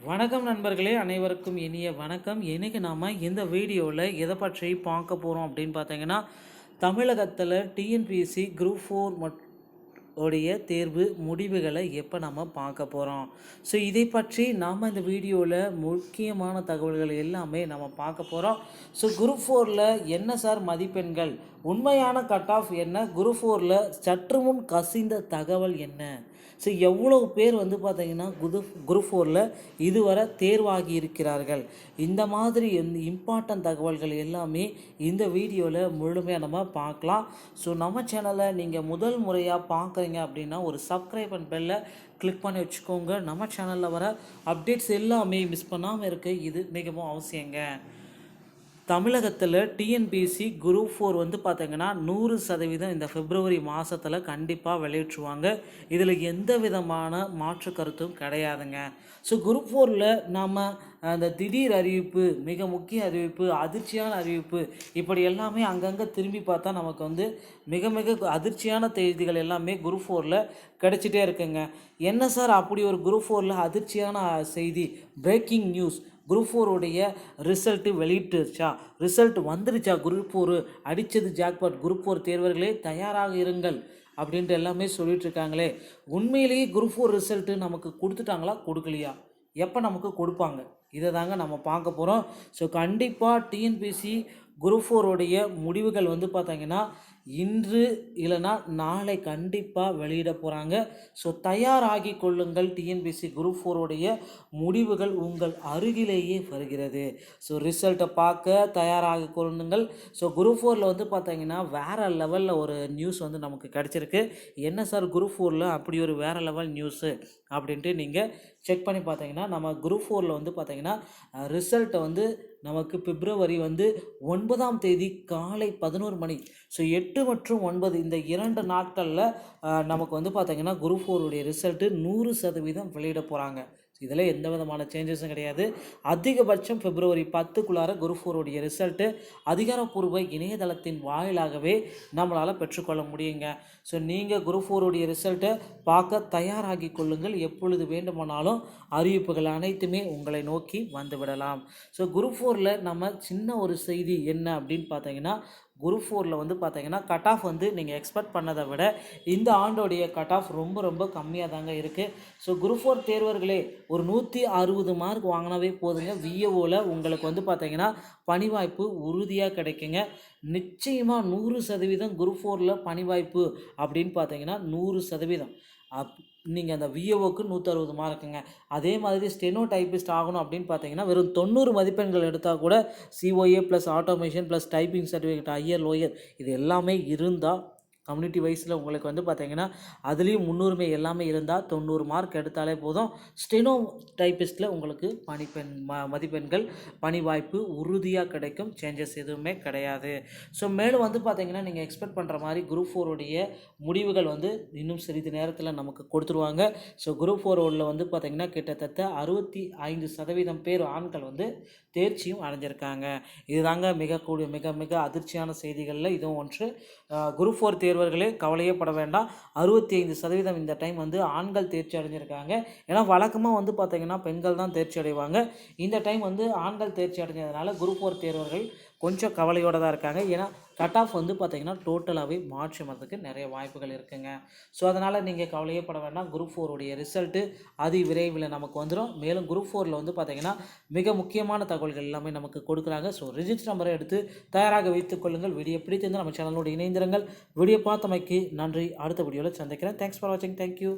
வணக்கம் நண்பர்களே, அனைவருக்கும் இனிய வணக்கம். இன்றைக்கி நாம் இந்த வீடியோவில் எதை பற்றி பார்க்க போகிறோம் அப்படின்னு பார்த்தீங்கன்னா, தமிழகத்தில் டிஎன்பிஎஸ்சி குரூப் 4 உடைய தேர்வு முடிவுகளை எப்போ நம்ம பார்க்க போகிறோம். ஸோ இதை பற்றி நாம் இந்த வீடியோவில் முக்கியமான தகவல்கள் எல்லாமே நம்ம பார்க்க போகிறோம். ஸோ குரூப் 4 என்ன சார் மதிப்பெண்கள், உண்மையான கட் ஆஃப் என்ன, குரூப் 4 சற்று முன் கசிந்த தகவல் என்ன, ஸோ எவ்வளோ பேர் பார்த்தீங்கன்னா குரூப் 4 இதுவரை தேர்வாகி இருக்கிறார்கள், இந்த மாதிரி இம்பார்ட்டன்ட் தகவல்கள் எல்லாமே இந்த வீடியோவில் முழுமையாக நம்ம பார்க்கலாம். ஸோ நம்ம சேனலை நீங்கள் முதல் முறையாக பார்க்குறீங்க அப்படின்னா ஒரு சப்ஸ்கிரைப் அண்ட் பெல்லை கிளிக் பண்ணி வச்சுக்கோங்க. நம்ம சேனலில் வர அப்டேட்ஸ் எல்லாமே மிஸ் பண்ணாமல் இருக்க இது மிகவும் அவசியங்க. தமிழகத்தில் டிஎன்பிஎஸ்சி குரூப் 4 பார்த்தீங்கன்னா 100% இந்த பிப்ரவரி மாதத்தில் கண்டிப்பாக வெளியிட்டுருவாங்க. இதில் எந்த விதமான மாற்று கருத்தும் கிடையாதுங்க. ஸோ குரூப் 4 நாம் அந்த திடீர் அறிவிப்பு, மிக முக்கிய அறிவிப்பு, அதிர்ச்சியான அறிவிப்பு, இப்படி எல்லாமே அங்கங்கே திரும்பி பார்த்தா நமக்கு மிக மிக அதிர்ச்சியான செய்திகள் எல்லாமே குரூப் 4 கிடச்சிட்டே இருக்குங்க. என்ன சார் அப்படி ஒரு குரூப் 4 அதிர்ச்சியான செய்தி, பிரேக்கிங் நியூஸ், குரூப் 4 ரிசல்ட்டு வெளியிட்டுருச்சா, ரிசல்ட் வந்துருச்சா, குரூப் 4 அடித்தது ஜாக்பாட், குரூப் 4 தேர்வர்களே தயாராக இருங்கள் அப்படின்ட்டு எல்லாமே சொல்லிகிட்ருக்காங்களே. உண்மையிலேயே குரூப் 4 ரிசல்ட்டு நமக்கு கொடுத்துட்டாங்களா, கொடுக்கலையா, எப்போ நமக்கு கொடுப்பாங்க, இதை தாங்க நம்ம பார்க்க போகிறோம். ஸோ கண்டிப்பாக டிஎன்பிஎஸ்சி குரூப் 4 முடிவுகள் பார்த்தீங்கன்னா இன்று இல்லைனா நாளை கண்டிப்பாக வெளியிட போகிறாங்க. ஸோ தயாராகி கொள்ளுங்கள். டிஎன்பிஎஸ்சி குரூப் 4 முடிவுகள் உங்கள் அருகிலேயே வருகிறது. ஸோ ரிசல்ட்டை பார்க்க தயாராகி கொள்ளுங்கள். ஸோ குரூப் 4 பார்த்தீங்கன்னா வேறு லெவலில் ஒரு நியூஸ் நமக்கு கிடச்சிருக்கு. என்ன சார் குரூப் 4 அப்படி ஒரு வேறு லெவல் நியூஸு அப்படின்ட்டு நீங்கள் செக் பண்ணி பார்த்தீங்கன்னா, நம்ம குரூப் 4 பார்த்தீங்கன்னா ரிசல்ட்டை நமக்கு பிப்ரவரி 9ஆம் தேதி காலை 11 மணி, ஸோ 8 மற்றும் 9 இந்த 2 நாட்களில் நமக்கு பார்த்தீங்கன்னா குரூப் 4 ரிசல்ட்டு 100% வெளியிட போகிறாங்க. இதில் எந்த விதமான சேஞ்சஸும் கிடையாது. அதிகபட்சம் பிப்ரவரி 10க்குள்ளார குரூப் 4 ரிசல்ட்டு அதிகாரப்பூர்வ இணையதளத்தின் வாயிலாகவே நம்மளால் பெற்றுக்கொள்ள முடியுங்க. ஸோ நீங்கள் குரூப் 4 ரிசல்ட்டை பார்க்க தயாராகி கொள்ளுங்கள். எப்பொழுது வேண்டுமானாலும் அறிவிப்புகள் அனைத்துமே உங்களை நோக்கி வந்துவிடலாம். ஸோ குரூப் 4 நம்ம சின்ன ஒரு செய்தி என்ன அப்படின்னு பார்த்தீங்கன்னா, குரூப் 4 பார்த்தீங்கன்னா கட் ஆஃப் நீங்கள் எக்ஸ்பெக்ட் பண்ணதை விட இந்த ஆண்டோடைய கட் ஆஃப் ரொம்ப ரொம்ப கம்மியாக தாங்க இருக்குது. ஸோ குரூப் 4 தேர்வர்களே ஒரு 160 மார்க் வாங்கினாவே போதுங்க. விஏஓவில் உங்களுக்கு பார்த்தீங்கன்னா பணி வாய்ப்பு உறுதியாக கிடைக்குங்க. நிச்சயமாக 100% குரூப் 4 பணி வாய்ப்பு அப்படின்னு பார்த்தீங்கன்னா 100%. நீங்கள் அந்த விஏஓக்கு 160 மார்க்குங்க. அதே மாதிரி ஸ்டெனோ டைப்பிஸ்ட் ஆகணும் அப்படின்னு பார்த்தீங்கன்னா வெறும் 90 மதிப்பெண்கள் எடுத்தால் கூட COA plus automation plus typing certificate higher lower இது எல்லாமே இருந்தால் கம்யூனிட்டி வைஸில் உங்களுக்கு பார்த்தீங்கன்னா அதுலேயும் முன்னுரிமை எல்லாமே இருந்தால் 90 மார்க் எடுத்தாலே போதும். ஸ்டெனோ டைப்பிஸ்ட்டில் உங்களுக்கு மதிப்பெண்கள் பணி வாய்ப்பு உறுதியாக கிடைக்கும். சேஞ்சஸ் எதுவுமே கிடையாது. ஸோ மேலும் பார்த்தீங்கன்னா நீங்கள் எக்ஸ்பெக்ட் பண்ணுற மாதிரி குரூப் 4 முடிவுகள் இன்னும் சிறிது நேரத்தில் நமக்கு கொடுத்துருவாங்க. ஸோ குரூப் 4 பார்த்தீங்கன்னா கிட்டத்தட்ட 65% பேர் ஆண்கள் தேர்ச்சியும் அடைஞ்சிருக்காங்க. இதுதாங்க மிக மிக அதிர்ச்சியான செய்திகளில் இதுவும் ஒன்று. குரூப் 4 தேர்வர்களே கவலையே பட வேண்டாம். 65% இந்த டைம் ஆண்கள் தேர்ச்சி அடைஞ்சிருக்காங்க. ஏன்னா வழக்கமாக பார்த்தீங்கன்னா பெண்கள் தான் தேர்ச்சி அடைவாங்க. இந்த டைம் ஆண்கள் தேர்ச்சி அடைஞ்சதுனால குரூப் 4 தேர்வர்கள் கொஞ்சம் கவலையோடு தான் இருக்காங்க. ஏன்னா கட் ஆஃப் பார்த்தீங்கன்னா டோட்டலாகவே மாற்றி வரதுக்கு நிறைய வாய்ப்புகள் இருக்குங்க. ஸோ அதனால் நீங்கள் கவலையே பட வேண்டாம். குரூப் 4 ரிசல்ட்டு அதி விரைவில் நமக்கு வந்துடும். மேலும் குரூப் 4 பார்த்தீங்கன்னா மிக முக்கியமான தகவல்கள் எல்லாமே நமக்கு கொடுக்குறாங்க. ஸோ ரிஜிஸ்டர் நம்பரை எடுத்து தயாராக வைத்துக் கொள்ளுங்கள். வீடியோ பிடித்திருந்தால் நம்ம சேனலோடு இணைந்திருங்கள். வீடியோ பார்த்தமைக்கு நன்றி. அடுத்த வீடியோவில் சந்திக்கிறேன். தேங்க்ஸ் ஃபார் வாட்சிங். தேங்க்யூ.